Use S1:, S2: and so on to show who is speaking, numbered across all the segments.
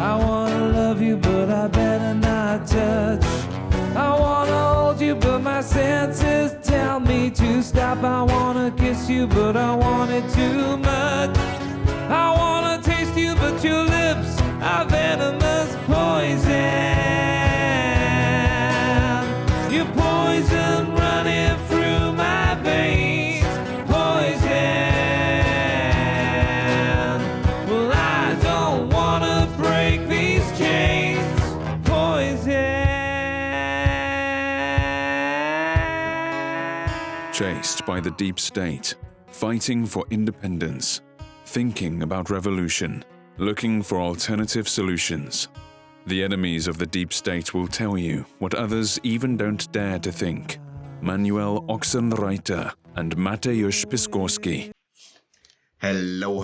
S1: I wanna love you, but I better not touch. I wanna hold you, but my senses tell me to stop. I wanna kiss you, but I want it too much. I wanna taste you, but your lips are venomous poison. Your poison running through my veins. Poison. Well, I don't wanna break these chains. Poison.
S2: Chased by the deep state, fighting for independence, thinking about revolution, looking for alternative solutions. The enemies of the deep state will tell you what others even don't dare to think. Manuel Ochsenreiter and Mateusz Piskorski.
S3: Hello.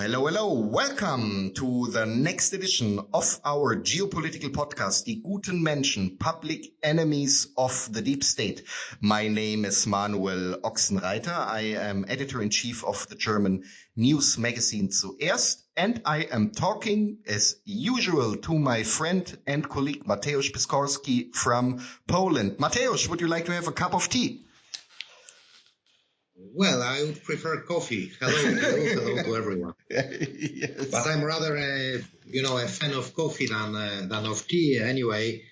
S3: Welcome to the next edition of our geopolitical podcast, DieGutenMenschen, Public Enemies of the Deep State. My name is Manuel Ochsenreiter. I am editor-in-chief of the German news magazine Zuerst, and I am talking, as usual, to my friend and colleague Mateusz Piskorski from Poland. Mateusz, would you like to have a cup of tea?
S4: Well, I would prefer coffee. Hello to everyone.
S3: Yes.
S4: But I'm rather a fan of coffee than of tea. Anyway,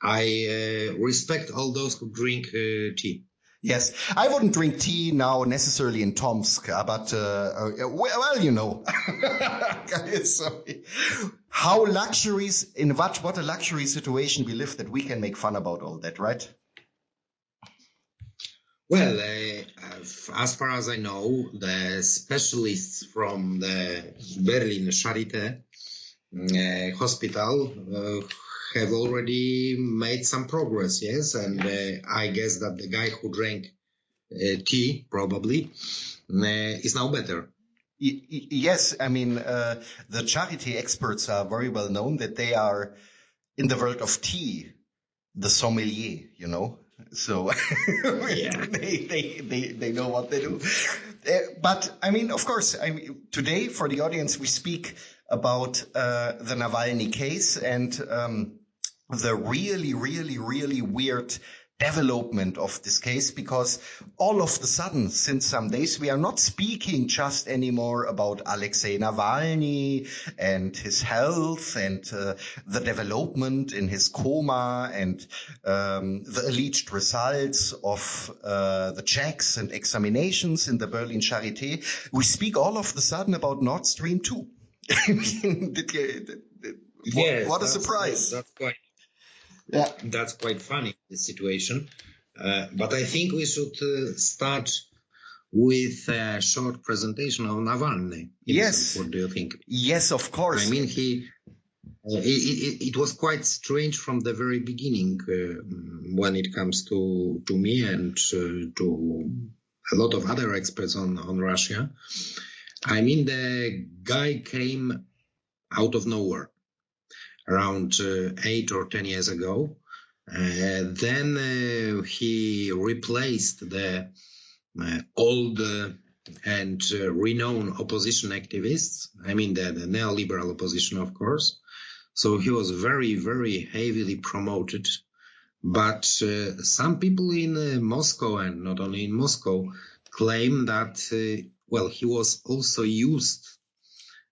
S4: I respect all those who drink tea.
S3: Yes, I wouldn't drink tea now necessarily in Tomsk, but well, you know. Sorry. How luxuries, in what a luxury situation we live that we can make fun about all that, right?
S4: Well, as far as I know, the specialists from the Berlin Charité hospital have already made some progress, yes? And I guess that the guy who drank tea, probably, is now better.
S3: Yes, I mean, the Charité experts are very well known that they are, in the world of tea, the sommelier, you know? So
S4: yeah.
S3: they know what they do. But I mean, of course, today for the audience, we speak about the Navalny case and the really weird development of this case, because all of the sudden, since some days, we are not speaking just anymore about Alexey Navalny and his health and the development in his coma and the alleged results of the checks and examinations in the Berlin Charité. We speak all of the sudden about Nord Stream 2. I mean, what a surprise.
S4: That's quite funny, the situation. But I think we should start with a short presentation of Navalny.
S3: Yes.
S4: What do you think?
S3: Yes, of course.
S4: I mean, it was quite strange from the very beginning when it comes to me and to a lot of other experts on Russia. I mean, the guy came out of nowhere around 8 or 10 years ago. Then he replaced the old and renowned opposition activists. I mean, the neoliberal opposition, of course. So he was very heavily promoted. But some people in Moscow, and not only in Moscow, claim that, he was also used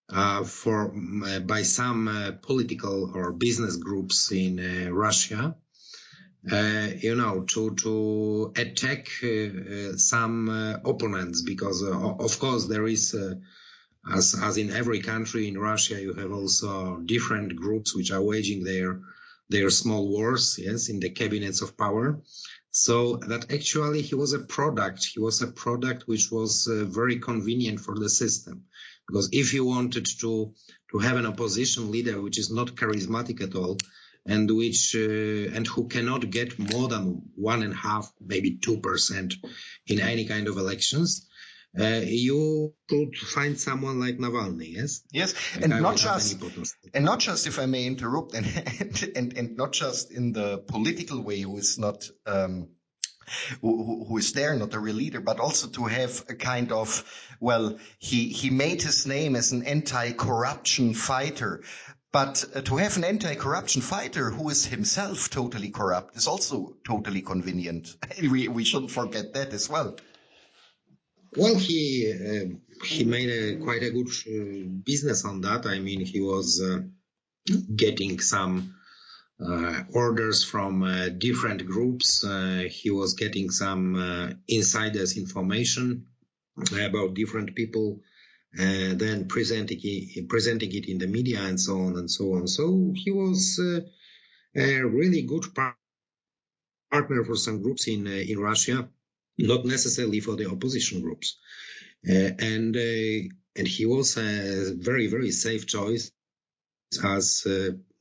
S4: by some political or business groups in Russia, to attack some opponents, because of course there is, as in every country in Russia, you have also different groups which are waging their small wars, yes, in the cabinets of power. So that actually he was a product which was very convenient for the system. Because if you wanted to have an opposition leader which is not charismatic at all, and who cannot get more than 1.5%, maybe 2% in any kind of elections, you could find someone like Navalny, yes?
S3: Yes, and not just, if I may interrupt, and not just in the political way, who is not who is there, not a real leader, but also to have a kind of, he made his name as an anti-corruption fighter. But to have an anti-corruption fighter who is himself totally corrupt is also totally convenient. We shouldn't forget that as well.
S4: Well, he made quite a good business on that. I mean, he was getting some orders from different groups. He was getting some insiders information about different people, then presenting it in the media and so on and so on. So he was a really good partner for some groups in Russia, not necessarily for the opposition groups. And he was a very, very safe choice, as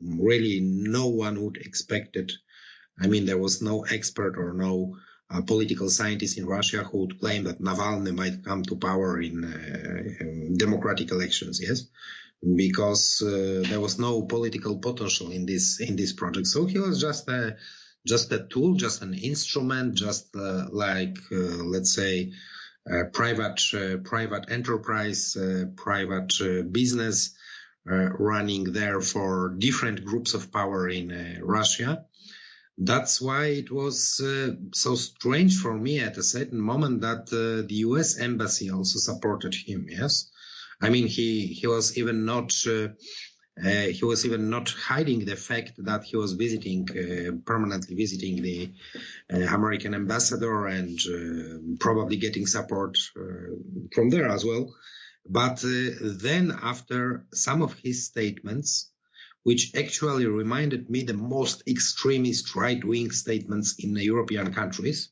S4: really no one would expect it. I mean, there was no expert or no political scientist in Russia who would claim that Navalny might come to power in democratic elections, yes? Because there was no political potential in this project. So he was just a tool, just an instrument, just like, let's say, private enterprise, private business running there for different groups of power in Russia. That's why it was so strange for me at a certain moment that the US embassy also supported him. Yes, I mean he was even not hiding the fact that he was permanently visiting the American ambassador and probably getting support from there as well. But then after some of his statements, which actually reminded me the most extremist right-wing statements in the European countries,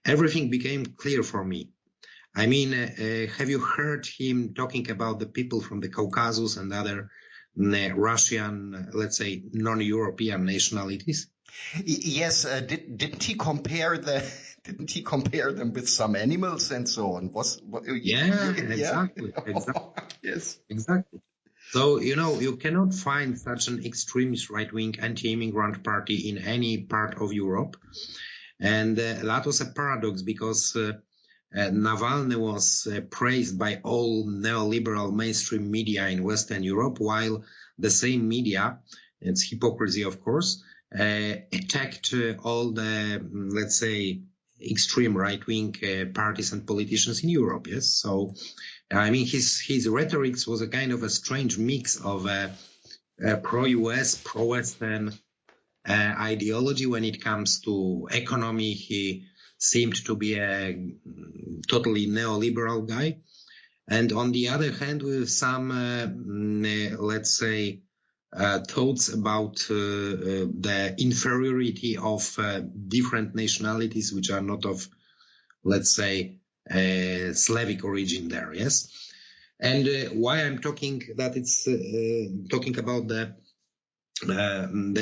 S4: everything became clear for me. I mean, have you heard him talking about the people from the Caucasus and other Russian, let's say, non-European nationalities?
S3: Yes, didn't he compare them with some animals and so on?
S4: Yeah, exactly.
S3: Yes,
S4: exactly. So, you cannot find such an extremist right-wing anti-immigrant party in any part of Europe. And that was a paradox because Navalny was praised by all neoliberal mainstream media in Western Europe, while the same media, it's hypocrisy, of course, attacked all the, let's say, extreme right-wing parties and politicians in Europe. Yes, so I mean his rhetorics was a kind of a strange mix of pro-US, pro-Western ideology. When it comes to economy, he seemed to be a totally neoliberal guy, and on the other hand, with some let's say thoughts about the inferiority of different nationalities which are not of, let's say, Slavic origin there, yes? And why I'm talking that it's talking about the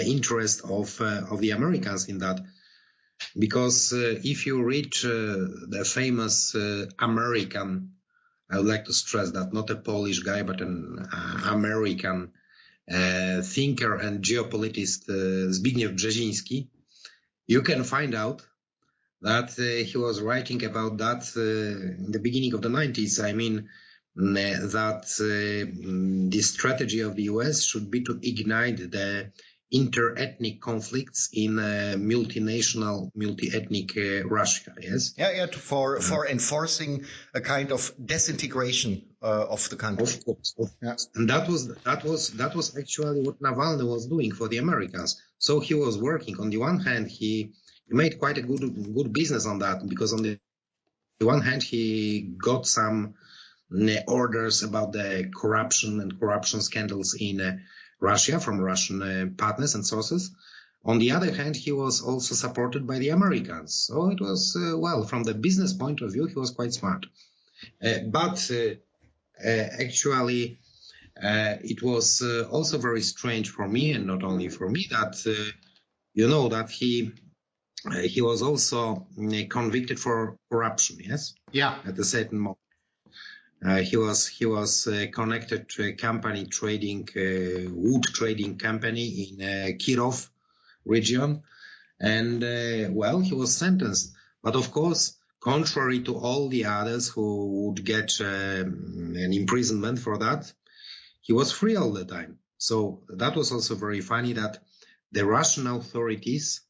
S4: interest of the Americans in that, because if you read the famous American, I would like to stress that, not a Polish guy, but an American thinker and geopolitist Zbigniew Brzeziński, you can find out that he was writing about that in the beginning of the 90s. I mean, that the strategy of the US should be to ignite the inter-ethnic conflicts in multinational, multi-ethnic Russia, yes?
S3: Yeah, for enforcing a kind of disintegration of the country.
S4: Of course.
S3: Yeah.
S4: And that was actually what Navalny was doing for the Americans. So he was working. On the one hand, he made quite a good business on that, because on the one hand, he got some orders about the corruption scandals in Russia from Russian partners and sources. On the other hand, he was also supported by the Americans. So it was, well, from the business point of view, he was quite smart. But actually, it was also very strange for me, and not only for me, that, that he was also convicted for corruption, yes?
S3: Yeah.
S4: At a certain moment. He was connected to a company wood trading company in Kirov region, and he was sentenced. But of course, contrary to all the others who would get an imprisonment for that, he was free all the time. So that was also very funny that the Russian authorities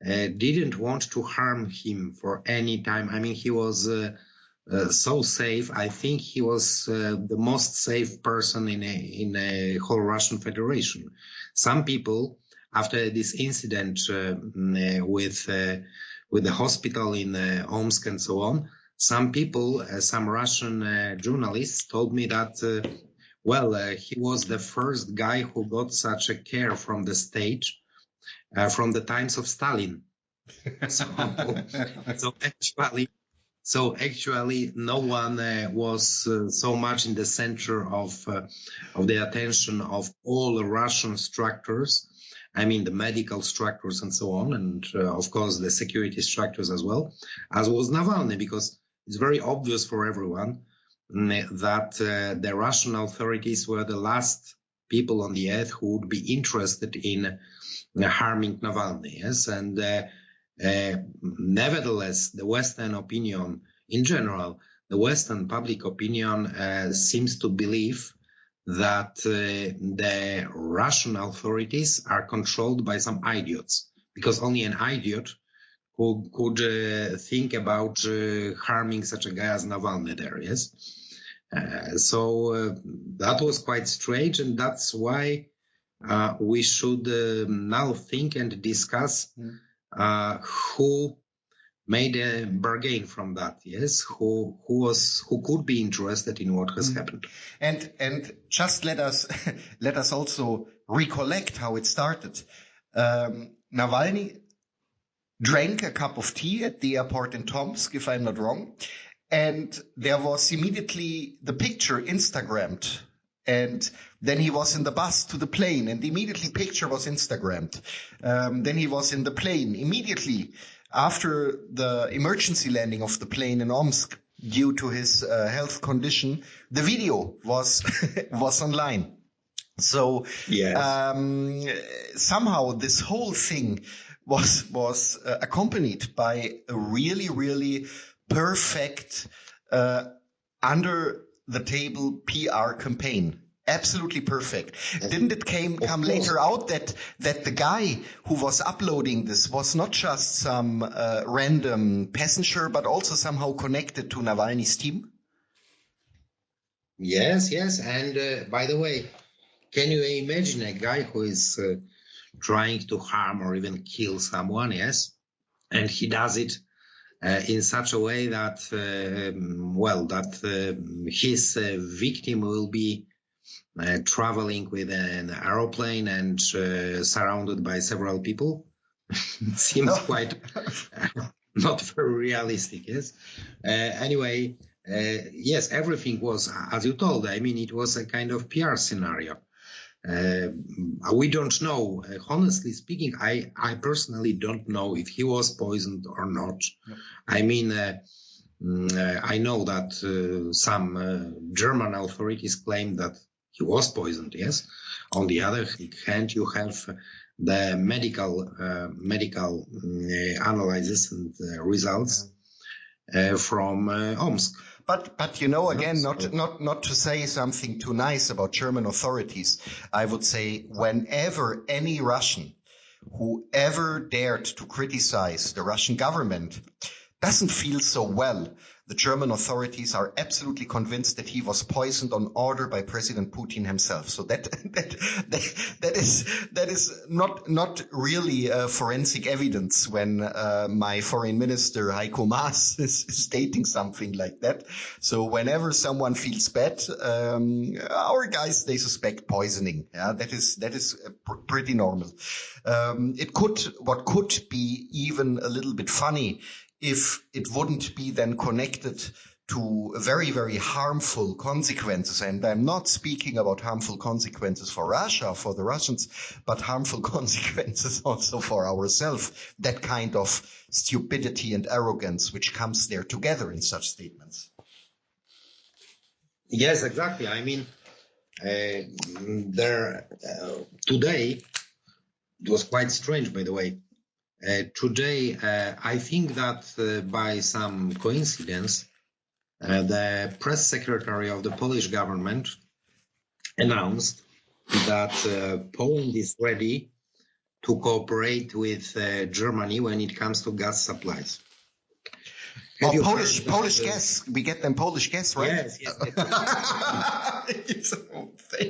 S4: didn't want to harm him for any time. I mean, he was so safe. I think he was the most safe person in a whole Russian Federation. Some people, after this incident with the hospital in Omsk and so on, some people, some Russian journalists told me that, he was the first guy who got such a care from the state from the times of Stalin. So actually, no one was so much in the center of the attention of all Russian structures. I mean, the medical structures and so on, and of course the security structures as well, as was Navalny, because it's very obvious for everyone that the Russian authorities were the last people on the earth who would be interested in harming Navalny. Yes, and nevertheless, the Western opinion in general, the Western public opinion seems to believe that the Russian authorities are controlled by some idiots, because only an idiot who could think about harming such a guy as Navalny there, yes? So that was quite strange, and that's why we should now think and discuss who made a bargain from that, yes? Who could be interested in what has happened.
S3: And just let us also recollect how it started. Navalny drank a cup of tea at the airport in Tomsk, if I'm not wrong, and there was immediately the picture Instagrammed. And then he was in the bus to the plane, and immediately picture was Instagrammed. Then he was in the plane. Immediately after the emergency landing of the plane in Omsk, due to his health condition, the video was was online. So somehow this whole thing was accompanied by a really, really perfect under the table PR campaign. Absolutely perfect. Didn't it come later out that the guy who was uploading this was not just some random passenger, but also somehow connected to Navalny's team?
S4: Yes. And by the way, can you imagine a guy who is trying to harm or even kill someone, yes? And he does it in such a way that, his victim will be traveling with an aeroplane and surrounded by several people. Seems quite not very realistic, yes? Anyway, yes, everything was, as you told, I mean, it was a kind of PR scenario. We don't know. Honestly speaking, I personally don't know if he was poisoned or not. No. I mean, I know that some German authorities claim that he was poisoned, yes. On the other hand, you have the medical analysis and results from Omsk.
S3: But you know, again, not to say something too nice about German authorities, I would say whenever any Russian who ever dared to criticize the Russian government doesn't feel so well, the German authorities are absolutely convinced that he was poisoned on order by President Putin himself. So that is not really forensic evidence when my foreign minister Heiko Maas is stating something like that. So whenever someone feels bad, our guys, they suspect poisoning. Yeah, that is pretty normal. What could be even a little bit funny if it wouldn't be then connected to very, very harmful consequences. And I'm not speaking about harmful consequences for Russia, for the Russians, but harmful consequences also for ourselves. That kind of stupidity and arrogance which comes there together in such statements.
S4: Yes, exactly. I mean, today, it was quite strange, by the way. Today, I think that by some coincidence, the press secretary of the Polish government announced that Poland is ready to cooperate with Germany when it comes to gas supplies.
S3: Polish gas. We get them Polish gas, right?
S4: Yes.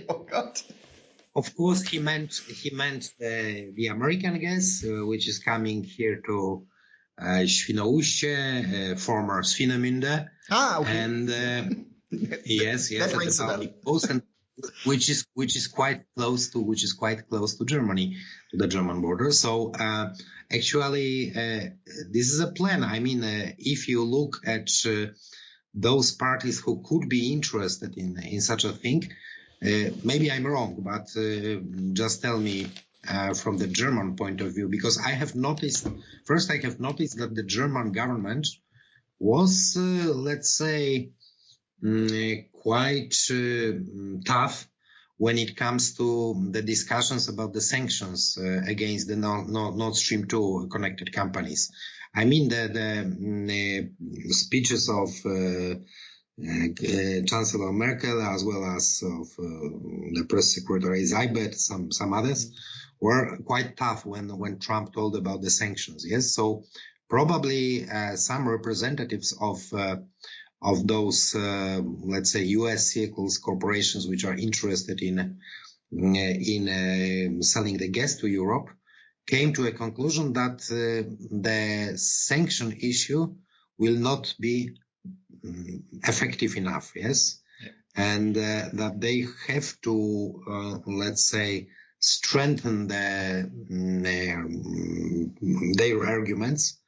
S3: Oh God.
S4: Of course, he meant the American gas, which is coming here to Świnoujście, former Swinemünde.
S3: Okay.
S4: And yes,
S3: that rings a bell.
S4: And which is quite close to Germany, to the German border. So actually, this is a plan. I mean, if you look at those parties who could be interested in such a thing, maybe I'm wrong, but just tell me from the German point of view, because I have noticed that the German government was, let's say, quite tough when it comes to the discussions about the sanctions against the Nord Stream 2 connected companies. I mean, the speeches of Chancellor Merkel, as well as of the press secretary Seibert, some others, were quite tough when Trump told about the sanctions. Yes, so probably some representatives of those, let's say, U.S. vehicles corporations which are interested in selling the gas to Europe came to a conclusion that the sanction issue will not be effective enough. Yes, and that they have to, let's say, strengthen their arguments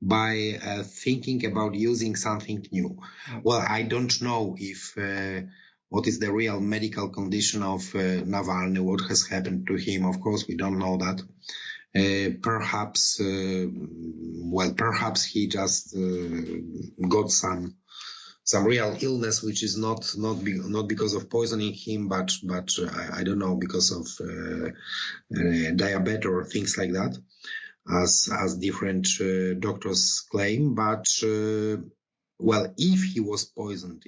S4: by thinking about using something new. Well, I don't know if what is the real medical condition of Navalny, what has happened to him. Of course, we don't know that. Perhaps he just got some real illness, which is not because of poisoning him, but I don't know, because of diabetes or things like that, as different doctors claim. But if he was poisoned,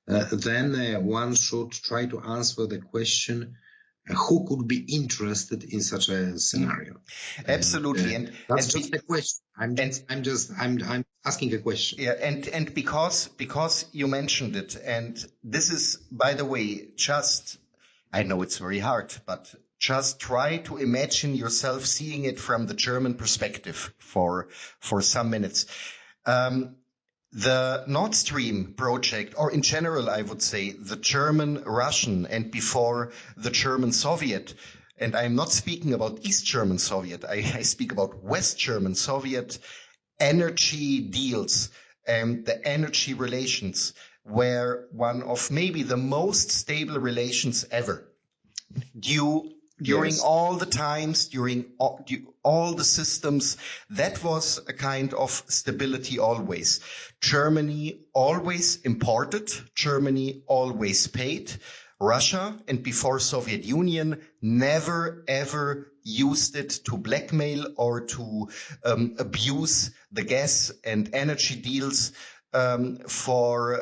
S4: then one should try to answer the question: who could be interested in such a scenario?
S3: Absolutely,
S4: and that's just a question. I'm asking a question.
S3: Yeah, and because you mentioned it, and this is, by the way, I know it's very hard, but just try to imagine yourself seeing it from the German perspective for some minutes. The Nord Stream project, or in general, I would say the German-Russian and before the German-Soviet, and I'm not speaking about East German Soviet, I speak about West German Soviet energy deals and the energy relations were one of maybe the most stable relations ever. During all the times, during all the systems, that was a kind of stability always. Germany always imported, Germany always paid. Russia and before Soviet Union never ever used it to blackmail or to abuse the gas and energy deals for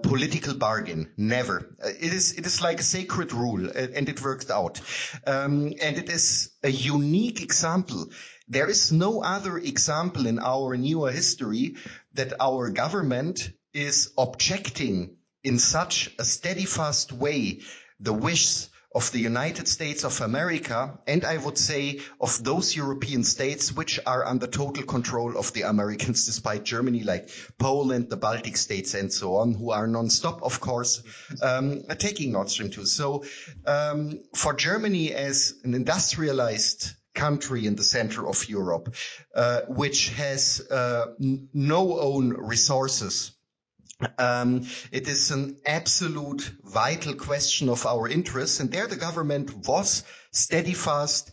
S3: political bargain. Never. It is like a sacred rule, and it worked out. And it is a unique example. There is no other example in our newer history that our government is objecting in such a steadfast way the wishes of the United States of America, and I would say of those European states which are under total control of the Americans, despite Germany, like Poland, the Baltic states, and so on, who are non-stop, of course, taking Nord Stream 2. So for Germany as an industrialized country in the center of Europe, which has no own resources, it is an absolute vital question of our interests, and there the government was steadfast.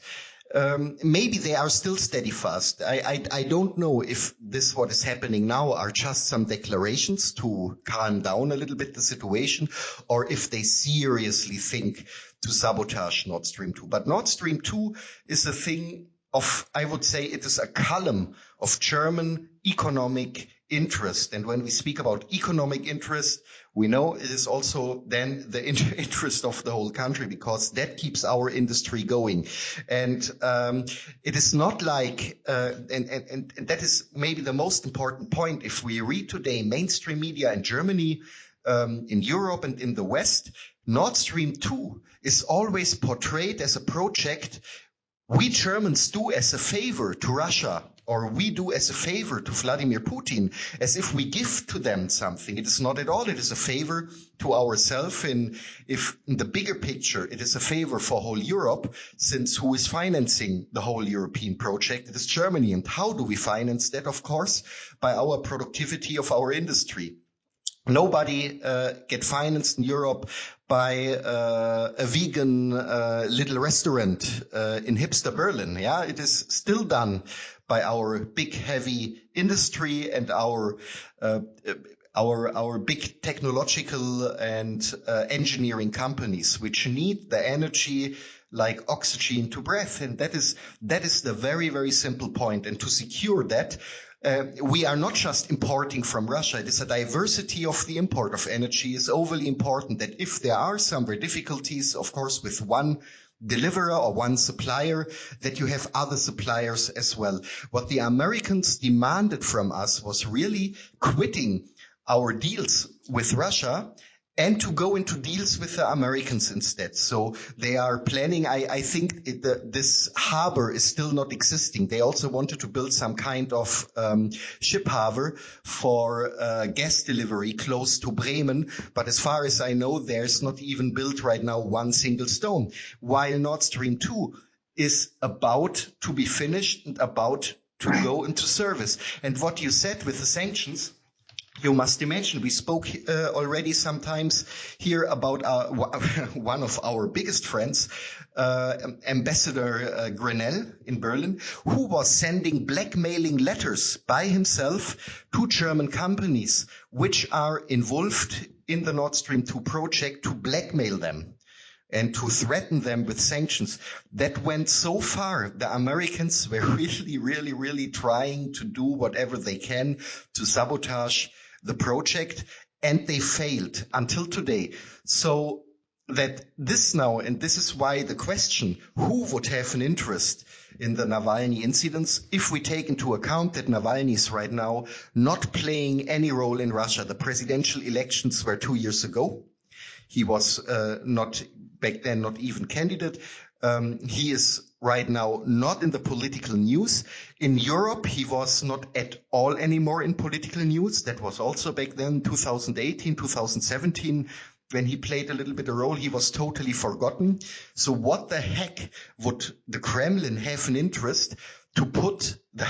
S3: Maybe they are still steadfast. I don't know if this what is happening now are just some declarations to calm down a little bit the situation, or if they seriously think to sabotage Nord Stream 2. But Nord Stream 2 is a thing of, I would say, it is a column of German economic interest. And when we speak about economic interest, we know it is also then the interest of the whole country, because that keeps our industry going. And it is not like, and that is maybe the most important point. If we read today mainstream media in Germany, in Europe and in the West, Nord Stream 2 is always portrayed as a project we Germans do as a favor to Russia, or we do as a favor to Vladimir Putin, as if we give to them something. It is not at all. It is a favor to ourselves. If in the bigger picture, it is a favor for whole Europe, since who is financing the whole European project? It is Germany. And how do we finance that? Of course, by our productivity of our industry. Nobody get financed in Europe by a vegan little restaurant in hipster Berlin. Yeah, it is still done by our big heavy industry and our big technological and engineering companies, which need the energy like oxygen to breath. And that is the very, very simple point. And to secure that, we are not just importing from Russia. It is a diversity of the import of energy is overly important, that if there are some difficulties, of course, with one deliverer or one supplier, that you have other suppliers as well. What the Americans demanded from us was really quitting our deals with Russia and to go into deals with the Americans instead. So they are planning, I think this harbor is still not existing. They also wanted to build some kind of ship harbor for gas delivery close to Bremen. But as far as I know, there's not even built right now one single stone. While Nord Stream 2 is about to be finished and about to go into service. And what you said with the sanctions, you must imagine, we spoke already sometimes here about one of our biggest friends, Ambassador Grenell in Berlin, who was sending blackmailing letters by himself to German companies which are involved in the Nord Stream 2 project to blackmail them and to threaten them with sanctions. That went so far. The Americans were really trying to do whatever they can to sabotage the project, and they failed until today. So that this now, and this is why the question, who would have an interest in the Navalny incidents, if we take into account that Navalny is right now not playing any role in Russia. The presidential elections were 2 years ago. He was not back then, not even candidate. He is right now not in the political news. In Europe, he was not at all anymore in political news. That was also back then, 2018, 2017, when he played a little bit a role. He was totally forgotten. So what the heck would the Kremlin have an interest to put the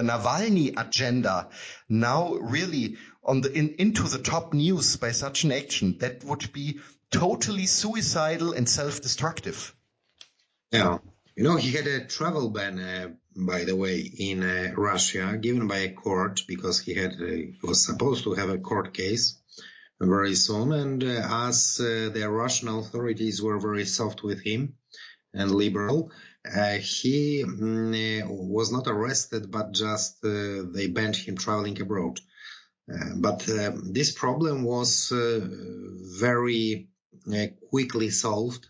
S3: Navalny agenda now really on into the top news by such an action? That would be totally suicidal and self-destructive.
S4: Yeah. You know, he had a travel ban, by the way, in Russia, given by a court, because he was supposed to have a court case very soon. And as the Russian authorities were very soft with him and liberal, he was not arrested, but just they banned him traveling abroad. But this problem was very quickly solved.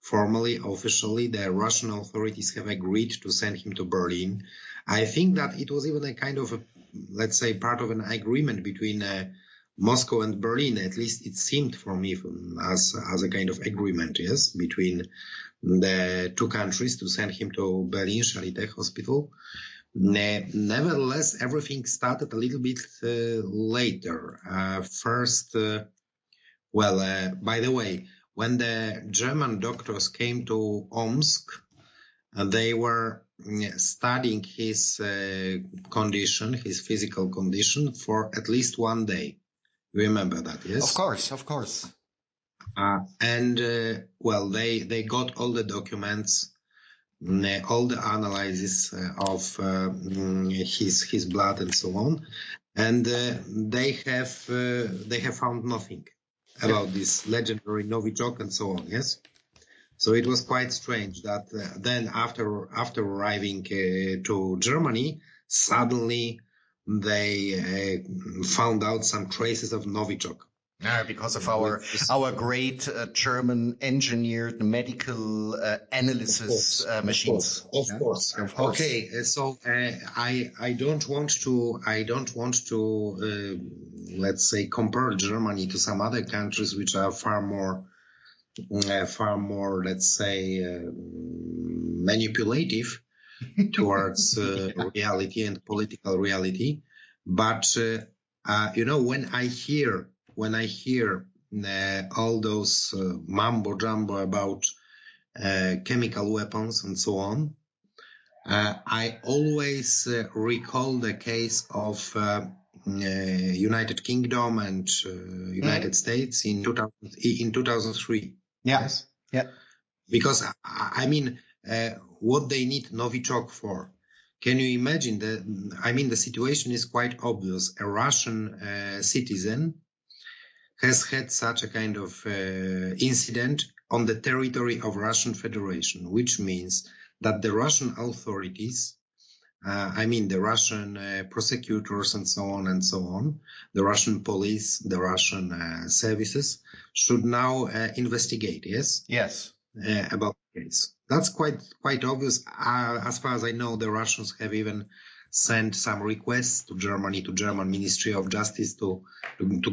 S4: Formally, officially, the Russian authorities have agreed to send him to Berlin. I think that it was even a kind of, let's say, part of an agreement between Moscow and Berlin. At least it seemed for me as a kind of agreement, yes, between the two countries to send him to Berlin Charité Hospital. Nevertheless, everything started a little bit later. By the way, when the German doctors came to Omsk, they were studying his condition, his physical condition, for at least 1 day. You remember that, yes?
S3: Of course.
S4: They got all the documents, all the analysis of his blood and so on, and they have found nothing about this legendary Novichok and so on, yes? So it was quite strange that then after arriving to Germany, suddenly they found out some traces of Novichok.
S3: Because of our great German engineered medical analysis machines.
S4: Of course. Okay, so I don't want to let's say compare Germany to some other countries which are far more let's say manipulative towards reality and political reality. But when I hear all those mambo jumbo about chemical weapons and so on, I always recall the case of United Kingdom and United States in 2003.
S3: Yes. Yeah.
S4: Because I mean, what they need Novichok for? Can you imagine the situation is quite obvious. A Russian citizen has had such a kind of incident on the territory of Russian Federation, which means that the Russian authorities, the Russian prosecutors and so on, the Russian police, the Russian services should now investigate,
S3: Yes.
S4: About the case. That's quite obvious. As far as I know, the Russians have even sent some requests to Germany, to German Ministry of Justice to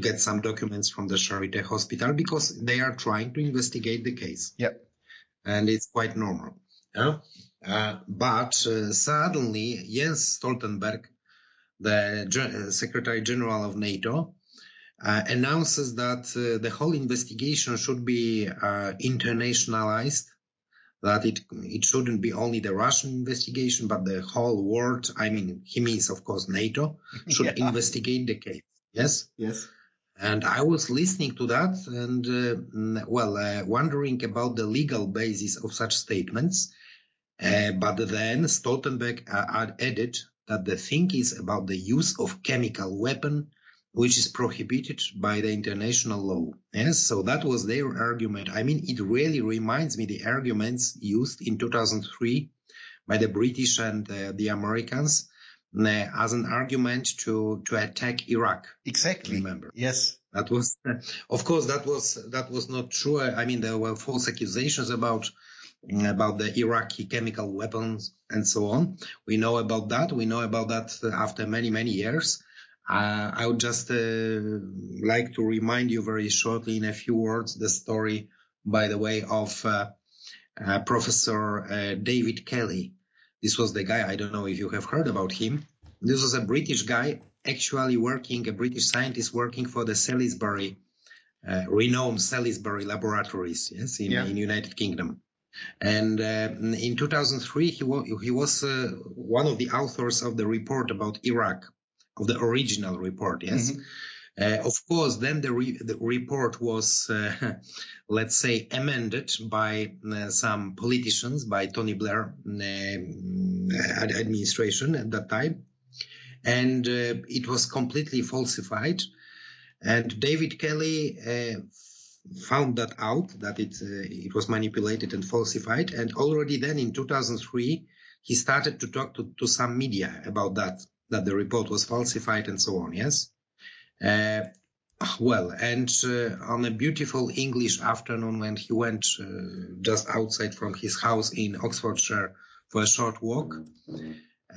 S4: get some documents from the Charité hospital because they are trying to investigate the case.
S3: Yep.
S4: And it's quite normal. But suddenly, Jens Stoltenberg, the Secretary General of NATO, announces that the whole investigation should be internationalized, that it shouldn't be only the Russian investigation, but the whole world, he means, of course, NATO, should investigate the case. Yes?
S3: Yes.
S4: And I was listening to that and, wondering about the legal basis of such statements. But then Stoltenberg added that the thing is about the use of chemical weapon, which is prohibited by the international law. Yes, so that was their argument. It really reminds me the arguments used in 2003 by the British and the Americans as an argument to attack Iraq.
S3: Exactly.
S4: Remember?
S3: Yes.
S4: That was, of course, that was not true. There were false accusations about the Iraqi chemical weapons and so on. We know about that. We know about that after many, many years. I would just like to remind you very shortly in a few words the story, by the way, of Professor David Kelly. This was the guy, I don't know if you have heard about him. This was a British guy, actually a British scientist working for the Salisbury, renowned Salisbury laboratories, in United Kingdom. And in 2003, he was one of the authors of the report about Iraq, of the original report, yes. Mm-hmm. Of course, then the report was, let's say, amended by some politicians, by Tony Blair administration at that time, and it was completely falsified. And David Kelly found that out, that it was manipulated and falsified. And already then in 2003, he started to talk to some media about that the report was falsified and so on, yes? And on a beautiful English afternoon when he went just outside from his house in Oxfordshire for a short walk,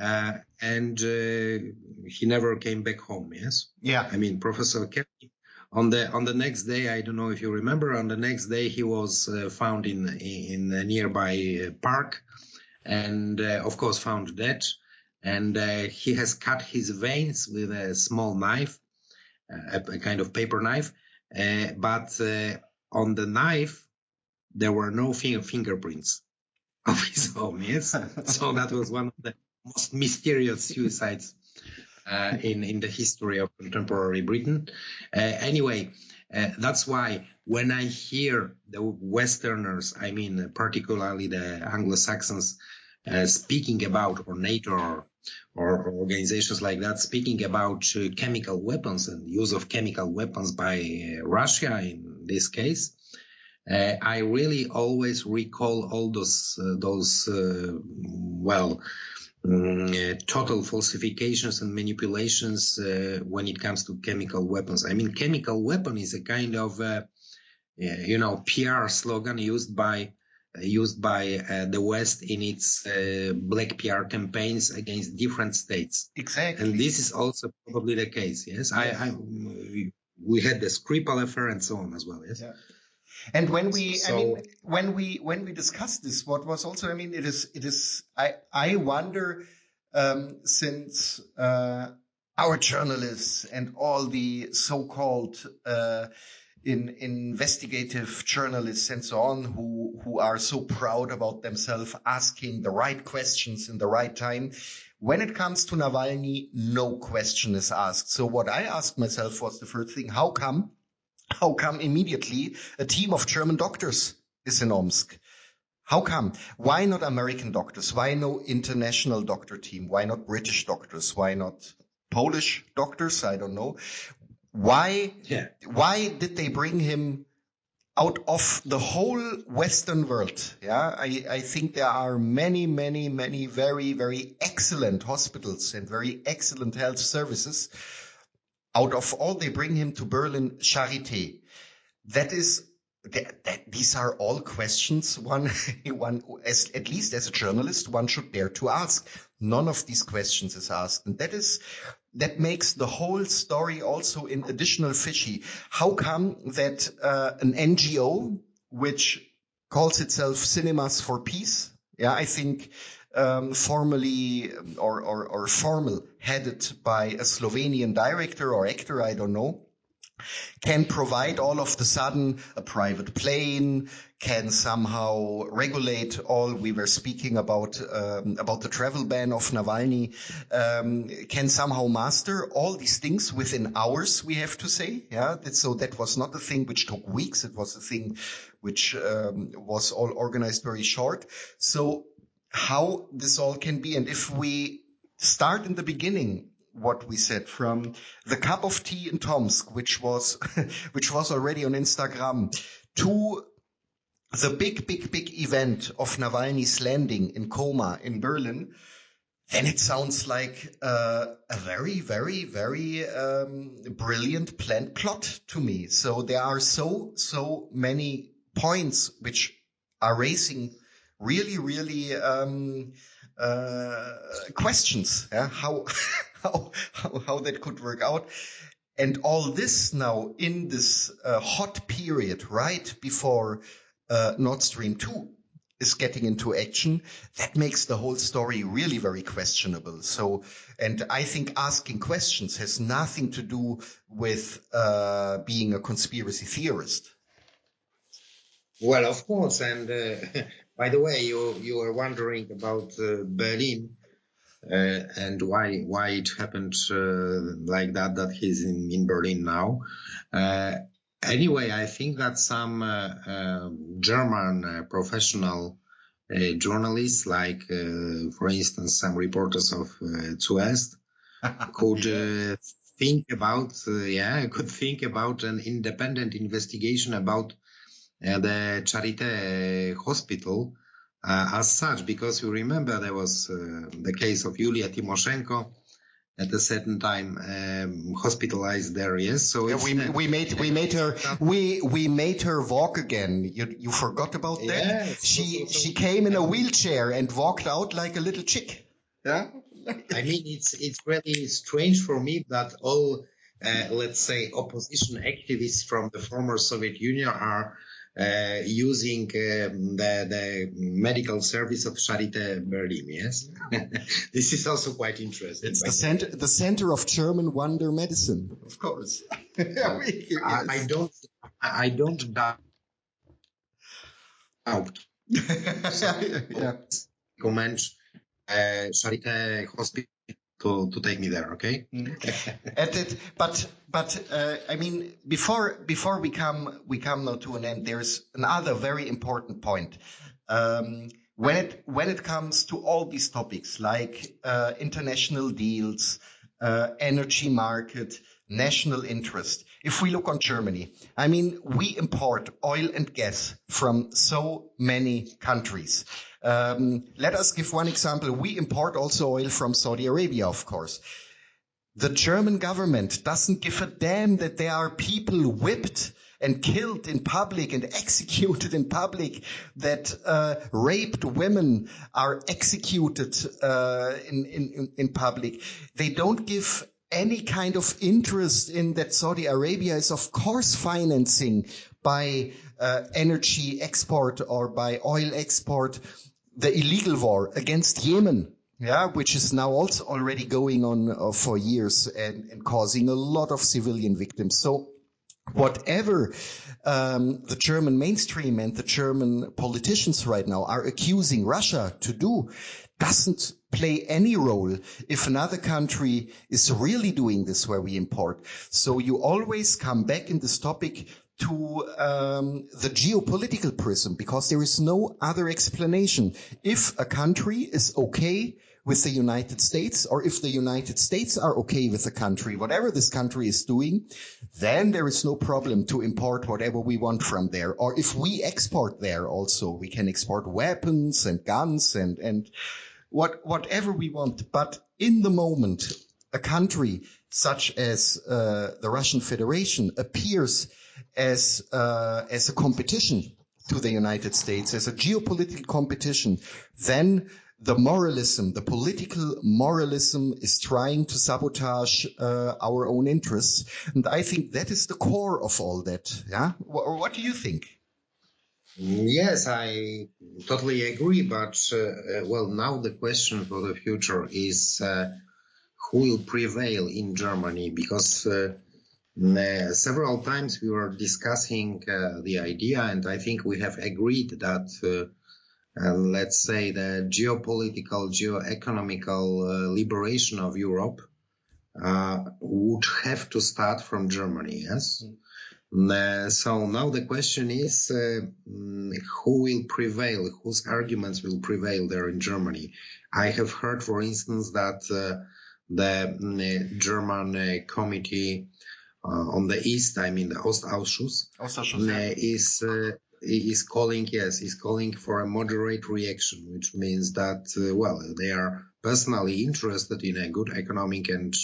S4: and he never came back home, yes?
S3: Yeah.
S4: Professor Kelly, on the next day, I don't know if you remember, on the next day he was found in a nearby park and, of course, found dead. And he has cut his veins with a small knife, a kind of paper knife. But on the knife, there were no fingerprints of his own, yes? So that was one of the most mysterious suicides in the history of contemporary Britain. Anyway, that's why when I hear the Westerners, particularly the Anglo-Saxons, speaking about, or NATO or organizations like that, speaking about chemical weapons and use of chemical weapons by Russia in this case, I really always recall all those total falsifications and manipulations when it comes to chemical weapons. I mean, chemical weapon is a kind of PR slogan used by the West in its black PR campaigns against different states.
S3: Exactly.
S4: And this is also probably the case. Yes,
S3: yes.
S4: We had the Skripal affair and so on as well. Yes.
S3: Yeah. And when we discussed this, what was also, I mean, it is. I wonder, since our journalists and all the so-called investigative journalists and so on, who are so proud about themselves asking the right questions in the right time, when it comes to Navalny, no question is asked. So what I asked myself was the first thing: how come immediately a team of German doctors is in Omsk? How come? Why not American doctors? Why no international doctor team? Why not British doctors? Why not Polish doctors? I don't know. Why did they bring him out of the whole Western world? Yeah, I think there are many very, very excellent hospitals and very excellent health services. Out of all, they bring him to Berlin Charité. These are all questions one at least as a journalist, one should dare to ask. None of these questions is asked. And that makes the whole story also in additional fishy. How come that an NGO, which calls itself Cinemas for Peace, I think formally or formal, headed by a Slovenian director or actor, I don't know, can provide all of the sudden a private plane, can somehow regulate all we were speaking about the travel ban of Navalny, can somehow master all these things within hours, we have to say. So that was not a thing which took weeks. It was a thing which was all organized very short. So how this all can be, and if we start in the beginning, what we said from the cup of tea in Tomsk, which was already on Instagram, to the big event of Navalny's landing in coma in Berlin, then it sounds like a very brilliant planned plot to me. So there are so many points which are raising really questions. How that could work out. And all this now in this hot period right before Nord Stream 2 is getting into action, that makes the whole story really very questionable. So, and I think asking questions has nothing to do with being a conspiracy theorist.
S4: Well, of course. And by the way, you were wondering about Berlin. And why it happened like that he's in Berlin now. Anyway, I think that some German professional journalists, like, for instance, some reporters of Zuerst, could think about an independent investigation about the Charité hospital. As such, because you remember there was the case of Yulia Tymoshenko at a certain time hospitalized there. Yes, so
S3: we made her walk again. You forgot about that?
S4: Yes,
S3: she came in a wheelchair and walked out like a little chick. Yeah.
S4: I mean, it's really strange for me that all let's say opposition activists from the former Soviet Union are using the medical service of Charité Berlin. Yes, this is also quite interesting.
S3: It's the center of German wonder medicine, of course.
S4: I don't doubt. Recommend Charité Hospital to take me there, okay?
S3: But I mean, before we come now to an end, there's another very important point. When it comes to all these topics like international deals, energy market, national interest. If we look on Germany, I mean, we import oil and gas from so many countries. Let us give one example. We import also oil from Saudi Arabia, of course. The German government doesn't give a damn that there are people whipped and killed in public and executed in public, that raped women are executed in public. They don't give any kind of interest in that. Saudi Arabia is, of course, financing by energy export or by oil export the illegal war against Yemen. Yeah, which is now also already going on for years and causing a lot of civilian victims. So whatever the German mainstream and the German politicians right now are accusing Russia to do doesn't play any role if another country is really doing this where we import. So you always come back in this topic to the geopolitical prism, because there is no other explanation. If a country is okay with the United States, or if the United States are okay with the country, whatever this country is doing, then there is no problem to import whatever we want from there. Or if we export there also, we can export weapons and guns and whatever we want. But in the moment, a country such as the Russian Federation appears as a competition to the United States, as a geopolitical competition, then the moralism, the political moralism is trying to sabotage our own interests. And I think that is the core of all that. Yeah? What do you think?
S4: Yes, I totally agree. But, well, now the question for the future is who will prevail in Germany? Because several times we were discussing the idea, and I think we have agreed that let's say the geopolitical, geo-economical liberation of Europe would have to start from Germany, yes? So now the question is who will prevail, whose arguments will prevail there in Germany? I have heard, for instance, that the German committee on the East, I mean the Ostausschuss, is calling for a moderate reaction, which means that, well, they are personally interested in a good economic and,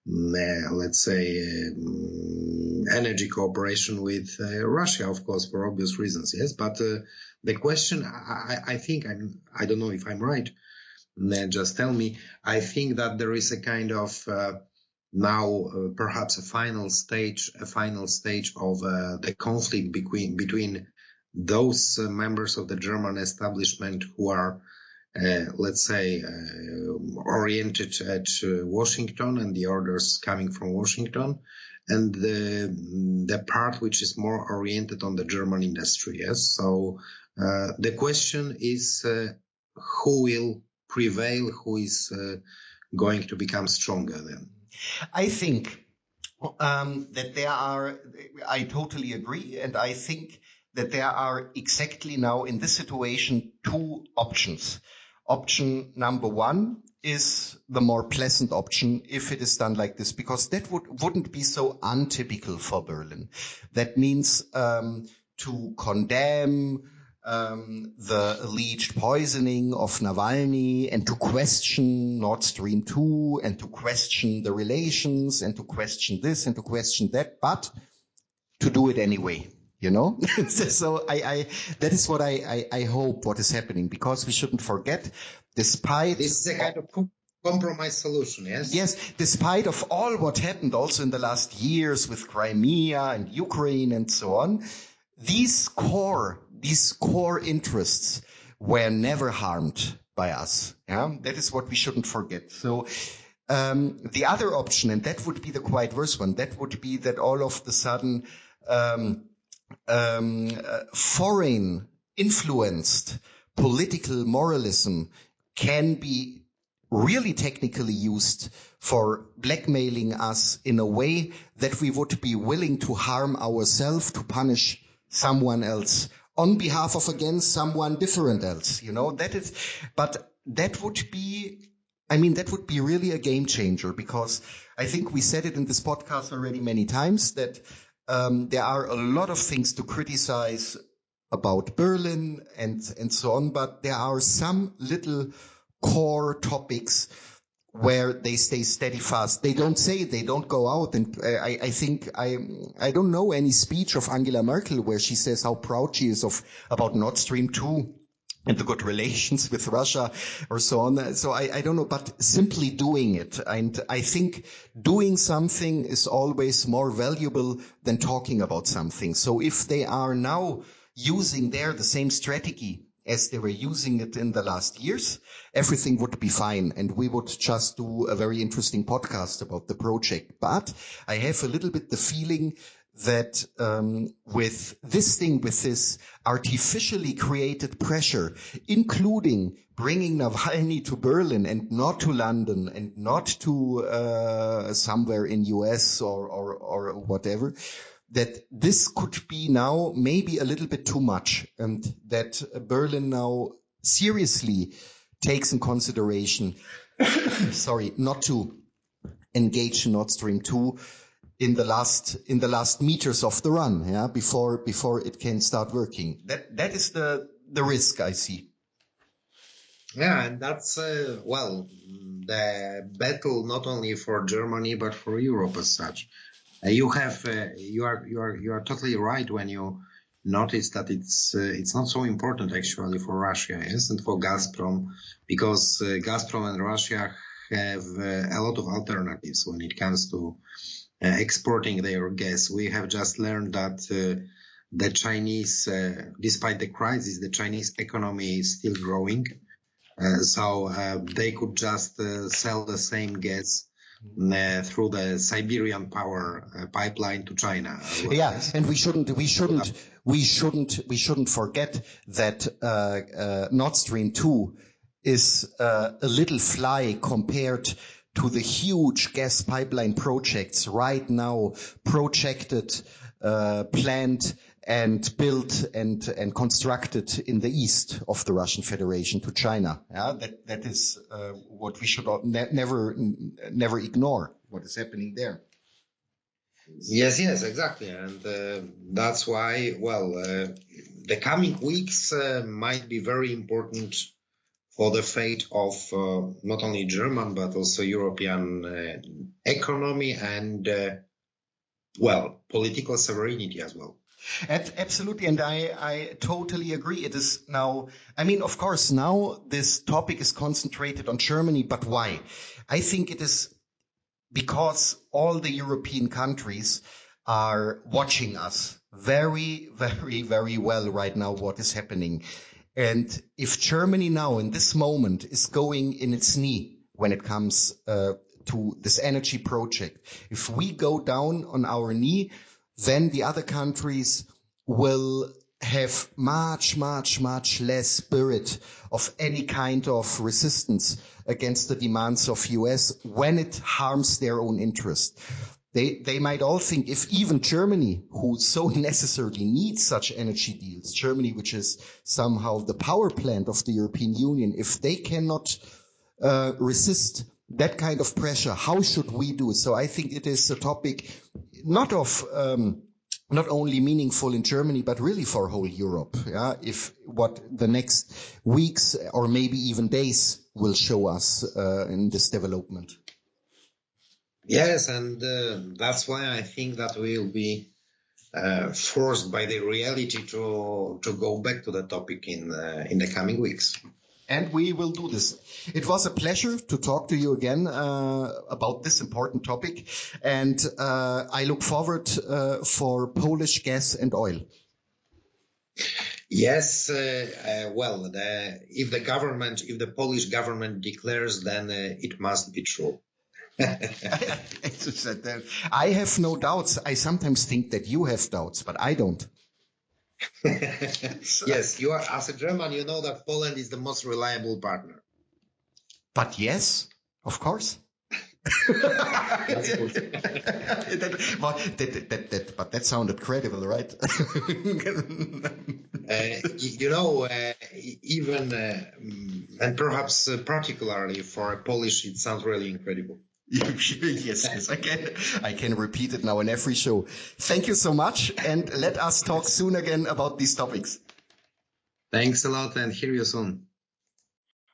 S4: let's say, energy cooperation with Russia, of course, for obvious reasons, yes. But the question, I think, I don't know if I'm right, just tell me, I think that there is a kind of now perhaps a final stage of the conflict between those members of the German establishment who are, let's say, oriented at Washington and the orders coming from Washington, and the part which is more oriented on the German industry. Yes. So the question is who will prevail, who is going to become stronger then?
S3: I think that there are, I totally agree, and I think that there are exactly now in this situation two options. Option number one is the more pleasant option if it is done like this, because that wouldn't be so untypical for Berlin. That means to condemn the alleged poisoning of Navalny and to question Nord Stream 2 and to question the relations and to question this and to question that, but to do it anyway, you know? So that is what I hope what is happening, because we shouldn't forget, despite...
S4: This is a kind of compromise solution, yes?
S3: Yes, despite of all what happened also in the last years with Crimea and Ukraine and so on, these core interests were never harmed by us. Yeah, that is what we shouldn't forget. So the other option, and that would be the quite worse one, that would be that all of the sudden foreign influenced political moralism can be really technically used for blackmailing us in a way that we would be willing to harm ourselves to punish someone else on behalf of against someone different else, you know, that is, but that would be I mean, that would be really a game changer, because I think we said it in this podcast already many times that there are a lot of things to criticize about Berlin and so on, but there are some little core topics where they stay steadfast. They don't go out. And I think I don't know any speech of Angela Merkel where she says how proud she is about Nord Stream 2 and the good relations with Russia or so on. So I don't know, but simply doing it. And I think doing something is always more valuable than talking about something. So if they are now using there the same strategy as they were using it in the last years, everything would be fine. And we would just do a very interesting podcast about the project. But I have a little bit the feeling that with this artificially created pressure, including bringing Navalny to Berlin and not to London and not to somewhere in US or whatever, that this could be now maybe a little bit too much, and that Berlin now seriously takes in consideration, not to engage in Nord Stream 2 in the last meters of the run, before it can start working. That is the risk I see.
S4: Yeah, and that's the battle not only for Germany but for Europe as such. You are totally right when you notice that it's not so important actually for Russia, yes, and for Gazprom, because Gazprom and Russia have a lot of alternatives when it comes to exporting their gas. We have just learned that the Chinese, despite the crisis, the Chinese economy is still growing, so they could just sell the same gas through the Siberian power pipeline to China.
S3: Yeah, and we shouldn't forget that Nord Stream 2 is a little fly compared to the huge gas pipeline projects right now projected, planned and built and constructed in the east of the Russian Federation to China. Yeah, that is what we should never ignore, what is happening there.
S4: Yes, exactly. And that's why, the coming weeks might be very important for the fate of not only German, but also European economy and, political sovereignty as well.
S3: Absolutely, and I totally agree. It is now, I mean, of course, now this topic is concentrated on Germany, but why? I think it is because all the European countries are watching us very, very, very well right now, what is happening. And if Germany now in this moment is going in its knee when it comes to this energy project, if we go down on our knee, then the other countries will have much, much, much less spirit of any kind of resistance against the demands of US when it harms their own interest. They might all think if even Germany, who so necessarily needs such energy deals, Germany, which is somehow the power plant of the European Union, if they cannot resist that kind of pressure, how should we do? So I think it is a topic not only meaningful in Germany, but really for whole Europe. Yeah, if what the next weeks or maybe even days will show us in this development.
S4: Yes, and that's why I think that we'll be forced by the reality to go back to the topic in the coming weeks.
S3: And we will do this. It was a pleasure to talk to you again about this important topic. And I look forward for Polish gas and oil.
S4: Yes, if the Polish government declares, then it must be true.
S3: I have no doubts. I sometimes think that you have doubts, but I don't.
S4: Yes, you are, as a German, you know that Poland is the most reliable partner.
S3: But yes, of course. But that sounded credible, right?
S4: Even and perhaps particularly for a Polish, it sounds really incredible.
S3: Yes, I can repeat it now in every show. Thank you so much, and let us talk soon again about these topics.
S4: Thanks a lot, and hear you soon.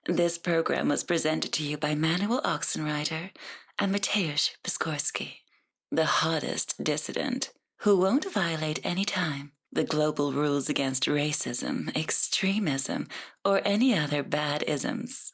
S5: This program was presented to you by Manuel Ochsenreiter and Mateusz Piskorski, the hottest dissident who won't violate any time the global rules against racism, extremism, or any other bad isms.